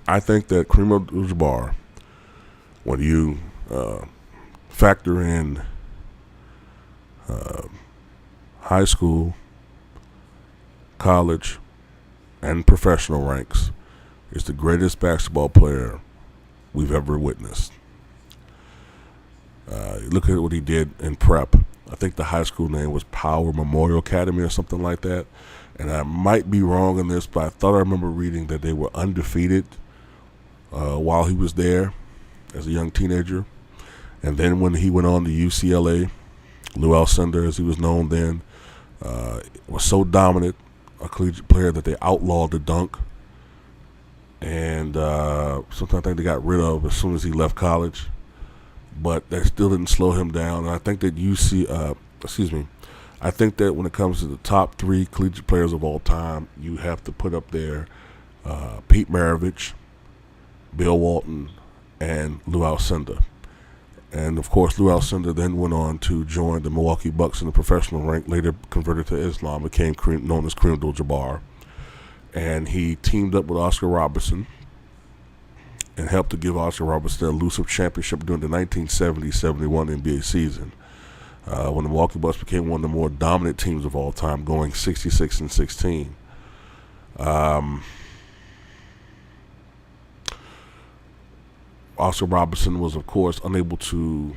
I think that Kareem Abdul-Jabbar, when you factor in high school, college, and professional ranks, is the greatest basketball player we've ever witnessed. Look at what he did in prep. I think the high school name was Power Memorial Academy or something like that. And I might be wrong in this, but I thought I remember reading that they were undefeated while he was there as a young teenager. And then when he went on to UCLA, Lou Alcindor, as he was known then, was so dominant, a collegiate player, that they outlawed the dunk. And something I think they got rid of as soon as he left college. But that still didn't slow him down. And I think that I think that when it comes to the top three collegiate players of all time, you have to put up there Pete Maravich, Bill Walton, and Lou Alcindor. And of course, Lou Alcindor then went on to join the Milwaukee Bucks in the professional rank, later converted to Islam, became known as Kareem Abdul-Jabbar. And he teamed up with Oscar Robertson and helped to give Oscar Robertson an elusive championship during the 1970-71 NBA season, when the Milwaukee Bucks became one of the more dominant teams of all time, going 66-16. Oscar Robertson was, of course, unable to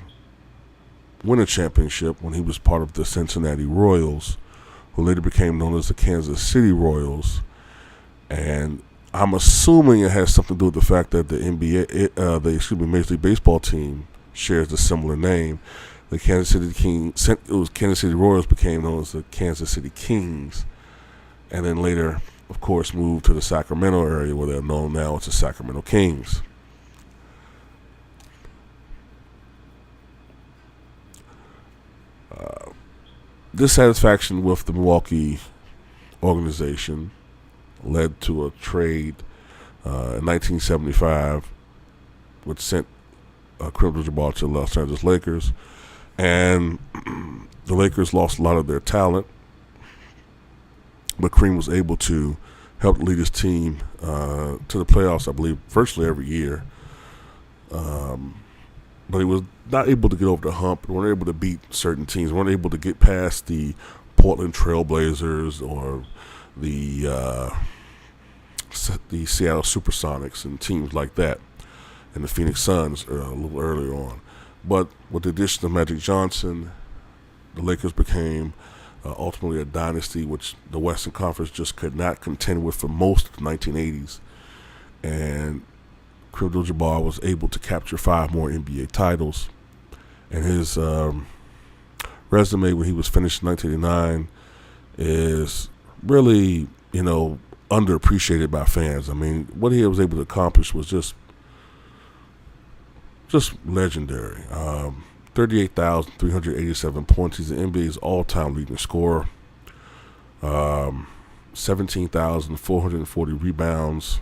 win a championship when he was part of the Cincinnati Royals, who later became known as the Kansas City Royals. And I'm assuming it has something to do with the fact that the Major League Baseball team shares a similar name. The Kansas City Royals became known as the Kansas City Kings, and then later, of course, moved to the Sacramento area, where they're known now as the Sacramento Kings. Dissatisfaction with the Milwaukee organization led to a trade in 1975, which sent Kareem Abdul-Jabbar to the Los Angeles Lakers, and the Lakers lost a lot of their talent, but Kareem was able to help lead his team to the playoffs, I believe, virtually every year. But he was not able to get over the hump, and weren't able to beat certain teams, weren't able to get past the Portland Trailblazers or the Seattle Supersonics and teams like that, and the Phoenix Suns a little earlier on. But with the addition of Magic Johnson, the Lakers became ultimately a dynasty which the Western Conference just could not contend with for most of the 1980s. And Kareem Abdul-Jabbar was able to capture 5 more NBA titles. And his resume when he was finished in 1989 is really, underappreciated by fans. I mean, what he was able to accomplish was just legendary. 38,387 points. He's the NBA's all-time leading scorer. 17,440 rebounds.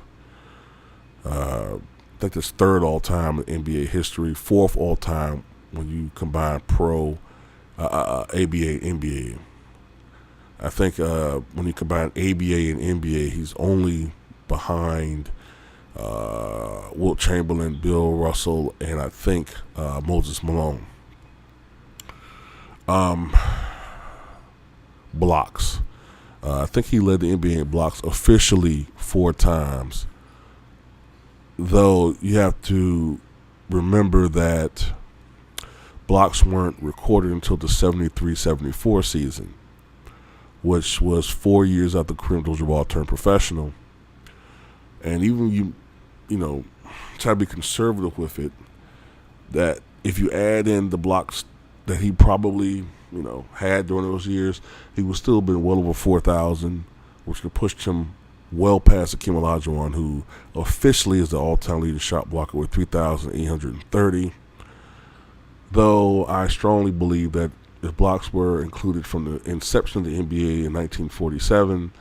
I think that's 3rd all-time in NBA history, 4th all-time when you combine pro, ABA, NBA. I think when you combine ABA and NBA, he's only behind Wilt Chamberlain, Bill Russell, and I think Moses Malone. Blocks. I think he led the NBA in blocks officially 4 times. Though you have to remember that blocks weren't recorded until the 73-74 season, which was 4 years after Kareem Abdul-Jabbar turned professional. And even you try to be conservative with it, that if you add in the blocks that he probably, had during those years, he would still have been well over 4,000, which could push him well past Hakeem Olajuwon, who officially is the all-time leading shot blocker with 3,830. Though I strongly believe that if blocks were included from the inception of the NBA in 1947,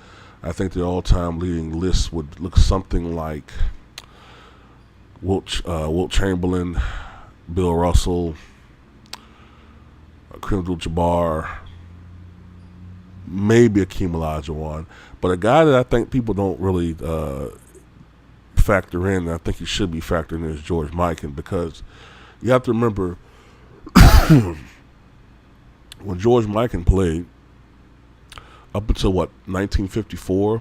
I think the all-time leading list would look something like Wilt Chamberlain, Bill Russell, Kareem Abdul-Jabbar, maybe Hakeem Olajuwon. But a guy that I think people don't really factor in, and I think he should be factored in, is George Mikan, because you have to remember when George Mikan played up until 1954,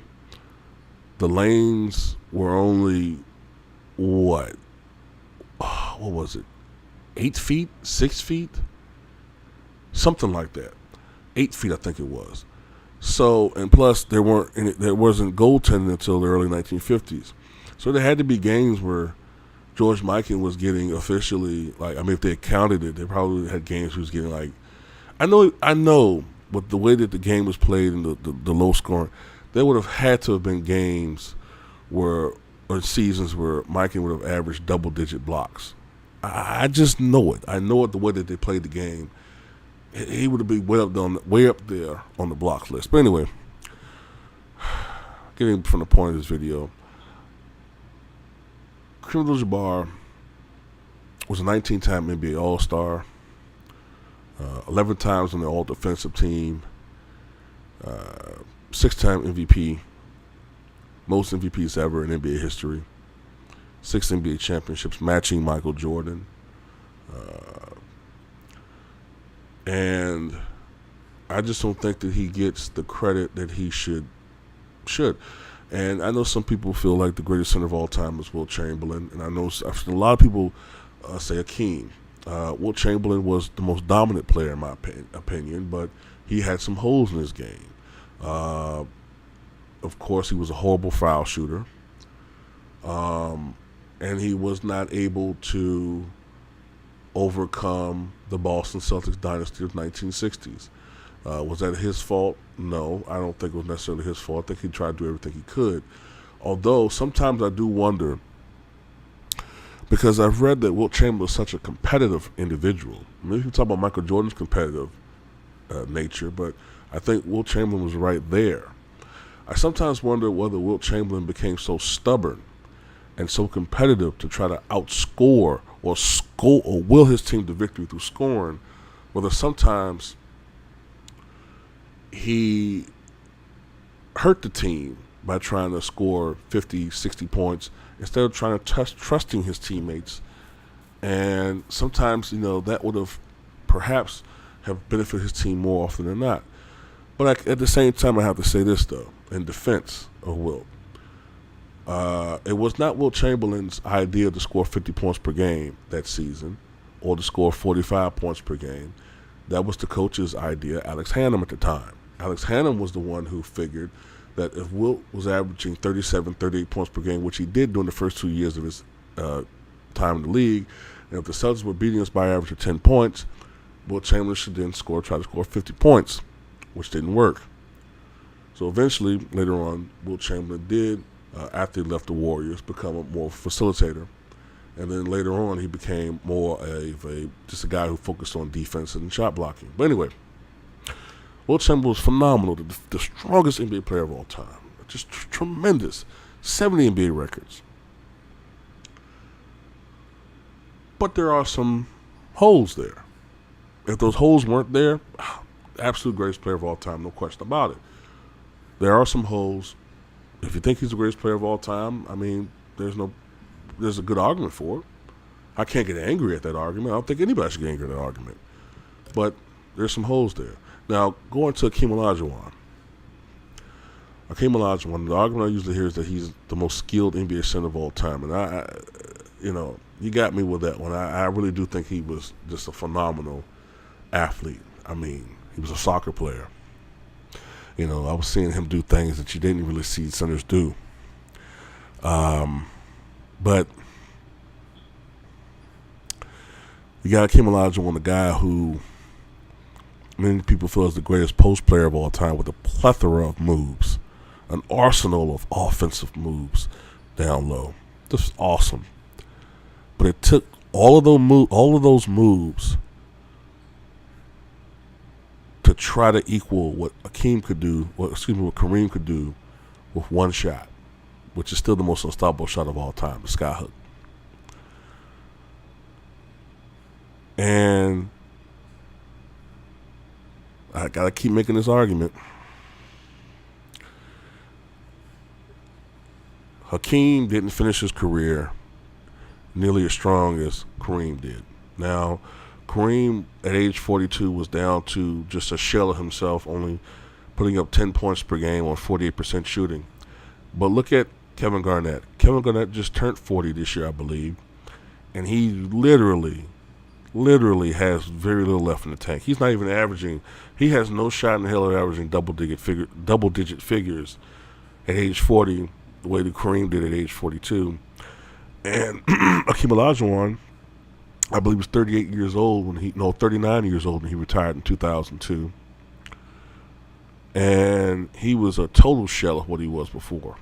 the lanes were only what was it? 8 feet, 6 feet, something like that. 8 feet, I think it was. So, and plus there wasn't goaltending until the early 1950s. So there had to be games where George Mikan was getting officially, like, I mean, if they counted it, they probably had games he was getting, like, I know, with the way that the game was played and the low scoring, there would have had to have been games or seasons where Mikan would have averaged double-digit blocks. I just know it. I know it the way that they played the game. He would have been way up there on the blocks list. But anyway, getting from the point of this video, Kareem Abdul-Jabbar was a 19-time NBA All-Star, 11 times on the All-Defensive Team, 6-time MVP, most MVPs ever in NBA history, 6 NBA championships, matching Michael Jordan. And I just don't think that he gets the credit that he should. And I know some people feel like the greatest center of all time is Wilt Chamberlain, and I know I've seen a lot of people say Hakeem. Wilt Chamberlain was the most dominant player in my opinion, but he had some holes in his game. Of course, he was a horrible foul shooter, and he was not able to overcome the Boston Celtics dynasty of 1960s. Was that his fault? No, I don't think it was necessarily his fault. I think he tried to do everything he could. Although sometimes I do wonder, because I've read that Wilt Chamberlain is such a competitive individual. I mean, you can talk about Michael Jordan's competitive nature, but I think Wilt Chamberlain was right there. I sometimes wonder whether Wilt Chamberlain became so stubborn and so competitive to try to outscore or will his team to victory through scoring, whether sometimes he hurt the team by trying to score 50, 60 points instead of trying to trusting his teammates. And sometimes, that would have perhaps have benefited his team more often than not. But at the same time, I have to say this, though, in defense of Wilt. It was not Wilt Chamberlain's idea to score 50 points per game that season or to score 45 points per game. That was the coach's idea, Alex Hannum, at the time. Alex Hannum was the one who figured that if Wilt was averaging 37, 38 points per game, which he did during the first 2 years of his time in the league, and if the Celtics were beating us by an average of 10 points, Wilt Chamberlain should then try to score 50 points, which didn't work. So eventually, later on, Wilt Chamberlain did, after he left the Warriors, become more of a facilitator. And then later on, he became more of just a guy who focused on defense and shot blocking. But anyway, Wilt Chamberlain was phenomenal, the strongest NBA player of all time. Just tremendous. 70 NBA records. But there are some holes there. If those holes weren't there, absolute greatest player of all time, no question about it. There are some holes. If you think he's the greatest player of all time, I mean, there's a good argument for it. I can't get angry at that argument. I don't think anybody should get angry at that argument. But there's some holes there. Now, going to Hakeem Olajuwon. The argument I usually hear is that he's the most skilled NBA center of all time. And you got me with that one. I really do think he was just a phenomenal athlete. I mean, he was a soccer player. I was seeing him do things that you didn't really see centers do. But you got Hakeem Olajuwon, the guy who many people feel is the greatest post player of all time, with a plethora of moves, an arsenal of offensive moves down low. Just awesome. But it took all of those moves to try to equal what Kareem could do with one shot, which is still the most unstoppable shot of all time, the skyhook. And I gotta keep making this argument. Hakeem didn't finish his career nearly as strong as Kareem did. Now, Kareem at age 42 was down to just a shell of himself, only putting up 10 points per game on 48% shooting. But look at Kevin Garnett. Kevin Garnett just turned 40 this year, I believe, and he literally has very little left in the tank. He's not even averaging. He has no shot in the hell of averaging double-digit figures at age 40, the way that Kareem did at age 42. And Hakeem Olajuwon, I believe, was 39 years old when he retired in 2002. And he was a total shell of what he was before.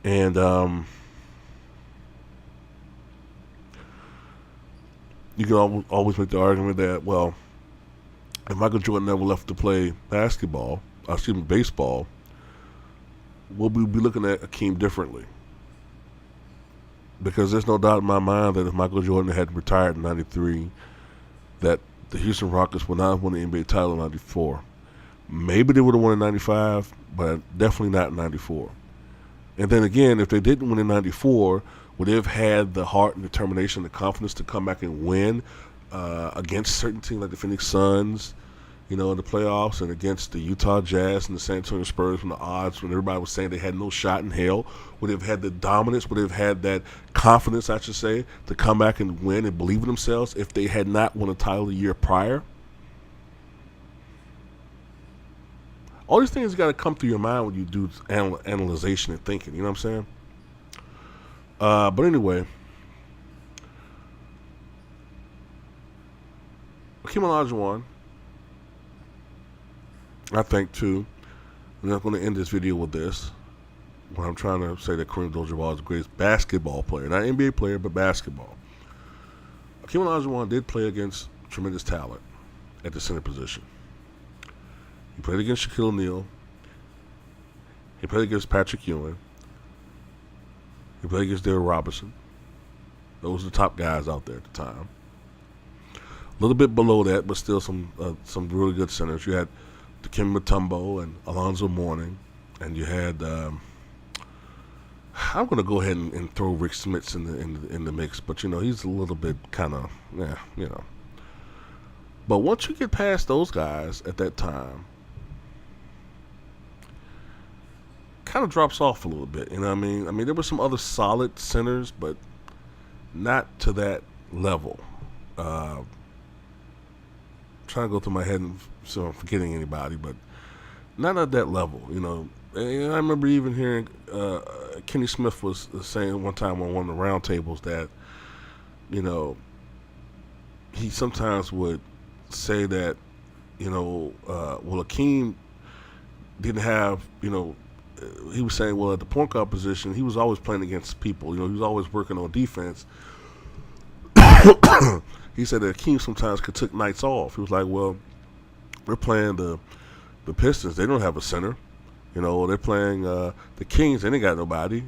And you can always make the argument that, well, if Michael Jordan never left to play baseball, we'll be looking at Hakeem differently. Because there's no doubt in my mind that if Michael Jordan had retired in 93, that the Houston Rockets would not have won the NBA title in 94. Maybe they would have won in 95, but definitely not in 94. And then again, if they didn't win in 94, would they have had the heart and determination, the confidence to come back and win against certain teams like the Phoenix Suns, in the playoffs, and against the Utah Jazz and the San Antonio Spurs when the odds, when everybody was saying they had no shot in hell? Would they have had the dominance? Would they have had that confidence, I should say, to come back and win and believe in themselves if they had not won a title the year prior? All these things got to come through your mind when you do analyzation and thinking. You know what I'm saying? But anyway, Hakeem Olajuwon, I think too. I'm not going to end this video with this. When I'm trying to say that Kareem Abdul-Jabbar is the greatest basketball player, not NBA player, but basketball. Hakeem Olajuwon did play against tremendous talent at the center position. He played against Shaquille O'Neal. He played against Patrick Ewing. He played against Daryl Robinson. Those were the top guys out there at the time. A little bit below that, but still some really good centers. You had Dikembe Mutombo and Alonzo Mourning, and you had I'm going to go ahead and throw Rick Smits in the mix, but he's a little bit kind of But once you get past those guys at that time, kind of drops off a little bit. You know what I mean? I mean, there were some other solid centers, but not to that level. Trying to go through my head and so I'm forgetting anybody, but not at that level. And I remember even hearing Kenny Smith was saying one time on one of the round tables that, he sometimes would say that, well, Hakeem didn't have, he was saying, well, at the point guard position, he was always playing against people. He was always working on defense. He said that Hakeem sometimes could take nights off. He was like, well, we're playing the Pistons. They don't have a center. They're playing the Kings. They ain't got nobody.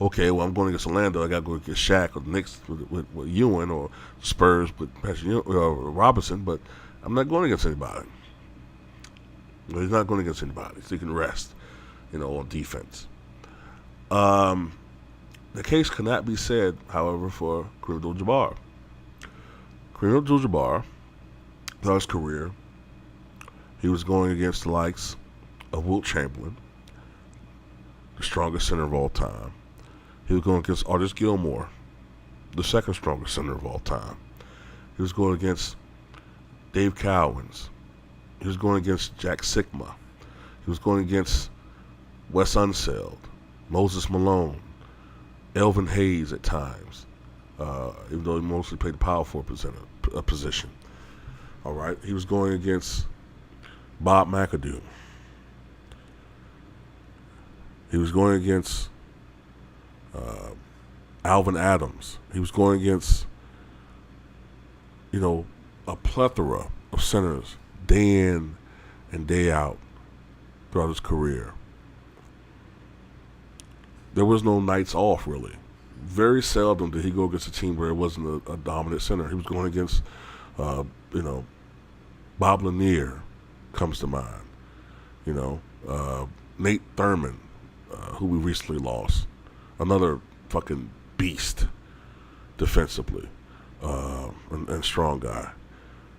Okay, well, I'm going against Orlando. I got to go against Shaq or the Knicks with Ewing, or Spurs with Robinson, but I'm not going against anybody. He's not going against anybody, so he can rest, on defense. The case cannot be said, however, for Kareem Abdul-Jabbar. Kareem Abdul-Jabbar, throughout his career, he was going against the likes of Wilt Chamberlain, the strongest center of all time. He was going against Artis Gilmore, the second strongest center of all time. He was going against Dave Cowens. He was going against Jack Sikma. He was going against Wes Unseld, Moses Malone, Elvin Hayes at times, even though he mostly played the power forward position. All right, he was going against Bob McAdoo. He was going against Alvin Adams. He was going against, a plethora of centers day in and day out throughout his career. There was no nights off, really. Very seldom did he go against a team where it wasn't a dominant center. He was going against, Bob Lanier comes to mind. Nate Thurmond, who we recently lost, another fucking beast defensively, and strong guy.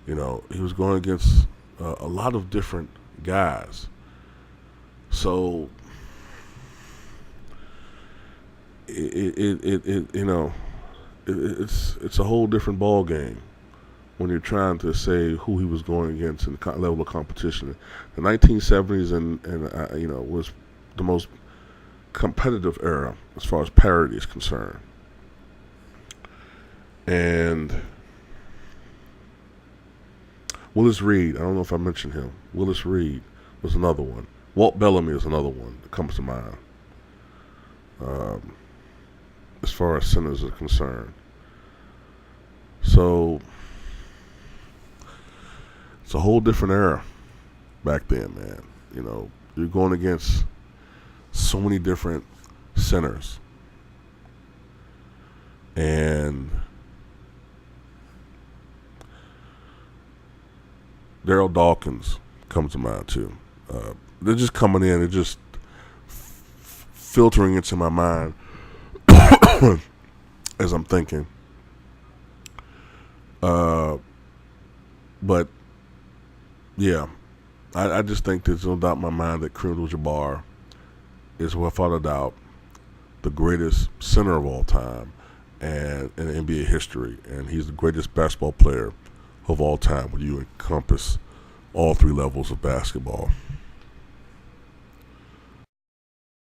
You know, he was going against a lot of different guys. So it's a whole different ball game when you're trying to say who he was going against and the level of competition. The 1970s and was the most competitive era as far as parity is concerned. And Willis Reed, I don't know if I mentioned him. Willis Reed was another one. Walt Bellamy is another one that comes to mind. As far as centers are concerned. So it's a whole different era back then, man. You know, you're going against so many different centers. And Daryl Dawkins comes to mind too. They're just coming in and just filtering into my mind as I'm thinking. But yeah, I just think there's no doubt in my mind that Kareem Abdul-Jabbar is without a doubt the greatest center of all time and in NBA history, and he's the greatest basketball player of all time when you encompass all three levels of basketball.